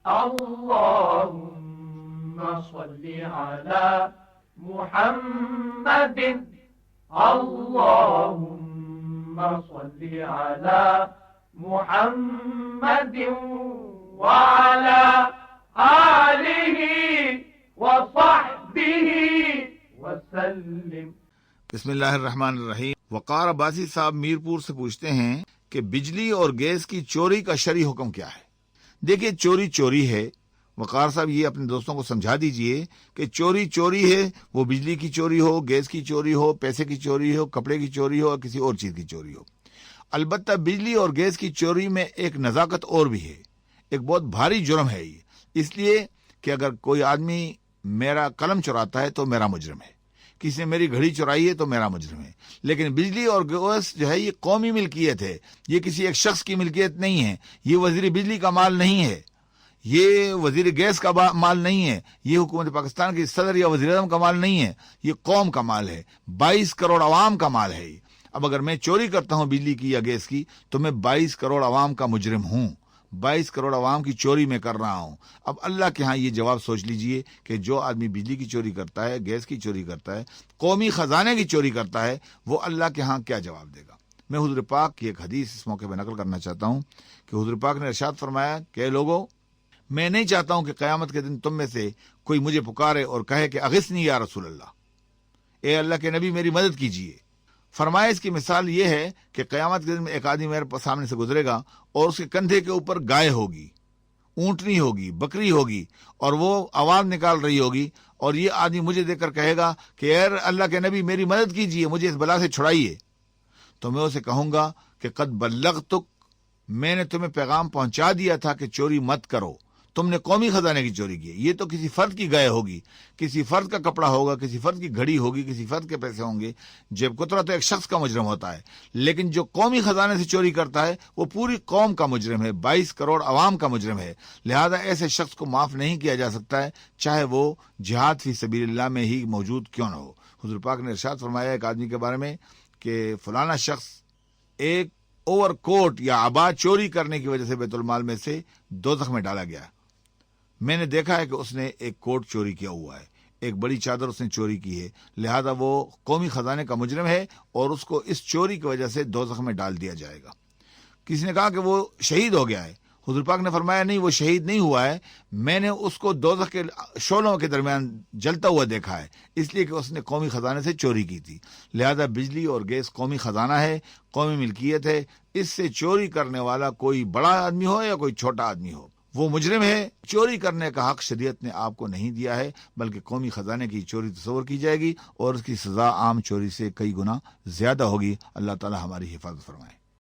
اللهم صل على محمد اللهم صل على محمد وعلى آله وصحبه وسلم۔ بسم اللہ الرحمن الرحیم۔ وقار عباسی صاحب میرپور سے پوچھتے ہیں کہ بجلی اور گیس کی چوری کا شرعی حکم کیا ہے؟ دیکھیے، چوری چوری ہے۔ وقار صاحب یہ اپنے دوستوں کو سمجھا دیجئے کہ چوری چوری ہے، وہ بجلی کی چوری ہو، گیس کی چوری ہو، پیسے کی چوری ہو، کپڑے کی چوری ہو، کسی اور چیز کی چوری ہو۔ البتہ بجلی اور گیس کی چوری میں ایک نزاکت اور بھی ہے، ایک بہت بھاری جرم ہے یہ، اس لیے کہ اگر کوئی آدمی میرا قلم چراتا ہے تو میرا مجرم ہے، کسی نے میری گھڑی چرائی ہے تو میرا مجرم ہے۔ لیکن بجلی اور گیس جو ہے یہ قومی ملکیت ہے، یہ کسی ایک شخص کی ملکیت نہیں ہے، یہ وزیر بجلی کا مال نہیں ہے، یہ وزیر گیس کا مال نہیں ہے، یہ حکومت پاکستان کے صدر یا وزیر اعظم کا مال نہیں ہے، یہ قوم کا مال ہے، 22 کروڑ عوام کا مال ہے یہ۔ اب اگر میں چوری کرتا ہوں بجلی کی یا گیس کی تو میں 22 کروڑ عوام کا مجرم ہوں، 22 کروڑ عوام کی چوری میں کر رہا ہوں۔ اب اللہ کے ہاں یہ جواب سوچ لیجئے کہ جو آدمی بجلی کی چوری کرتا ہے، گیس کی چوری کرتا ہے، قومی خزانے کی چوری کرتا ہے، وہ اللہ کے ہاں کیا جواب دے گا؟ میں حضور پاک کی ایک حدیث اس موقع پہ نقل کرنا چاہتا ہوں کہ حضور پاک نے ارشاد فرمایا کہ اے لوگو، میں نہیں چاہتا ہوں کہ قیامت کے دن تم میں سے کوئی مجھے پکارے اور کہے کہ اغثنی یا رسول اللہ، اے اللہ کے نبی میری مدد کیجیے۔ فرمایا اس کی مثال یہ ہے کہ قیامت کے دن میں ایک آدمی میرے سامنے سے گزرے گا اور اس کے کندھے کے اوپر گائے ہوگی، اونٹنی ہوگی، بکری ہوگی، اور وہ آواز نکال رہی ہوگی، اور یہ آدمی مجھے دیکھ کر کہے گا کہ اے اللہ کے نبی میری مدد کیجیے، مجھے اس بلا سے چھڑائیے۔ تو میں اسے کہوں گا کہ قد بلغتک، میں نے تمہیں پیغام پہنچا دیا تھا کہ چوری مت کرو، تم نے قومی خزانے کی چوری کی۔ یہ تو کسی فرد کی گائے ہوگی، کسی فرد کا کپڑا ہوگا، کسی فرد کی گھڑی ہوگی، کسی فرد کے پیسے ہوں گے۔ جیب کترا تو ایک شخص کا مجرم ہوتا ہے، لیکن جو قومی خزانے سے چوری کرتا ہے وہ پوری قوم کا مجرم ہے، 22 کروڑ عوام کا مجرم ہے۔ لہذا ایسے شخص کو معاف نہیں کیا جا سکتا ہے، چاہے وہ جہاد فی سبیل اللہ میں ہی موجود کیوں نہ ہو۔ حضور پاک نے ارشاد فرمایا ایک آدمی کے بارے میں کہ فلانا شخص ایک اوور کوٹ یا عبا چوری کرنے کی وجہ سے بیت المال میں سے دوزخ میں ڈالا گیا۔ میں نے دیکھا ہے کہ اس نے ایک کوٹ چوری کیا ہوا ہے، ایک بڑی چادر اس نے چوری کی ہے، لہذا وہ قومی خزانے کا مجرم ہے اور اس کو اس چوری کی وجہ سے دوزخ میں ڈال دیا جائے گا۔ کسی نے کہا کہ وہ شہید ہو گیا ہے، حضور پاک نے فرمایا نہیں، وہ شہید نہیں ہوا ہے، میں نے اس کو دوزخ کے شعلوں کے درمیان جلتا ہوا دیکھا ہے، اس لیے کہ اس نے قومی خزانے سے چوری کی تھی۔ لہذا بجلی اور گیس قومی خزانہ ہے، قومی ملکیت ہے، اس سے چوری کرنے والا کوئی بڑا آدمی ہو یا کوئی چھوٹا آدمی ہو، وہ مجرم ہے۔ چوری کرنے کا حق شریعت نے آپ کو نہیں دیا ہے، بلکہ قومی خزانے کی چوری تصور کی جائے گی اور اس کی سزا عام چوری سے کئی گنا زیادہ ہوگی۔ اللہ تعالی ہماری حفاظت فرمائے۔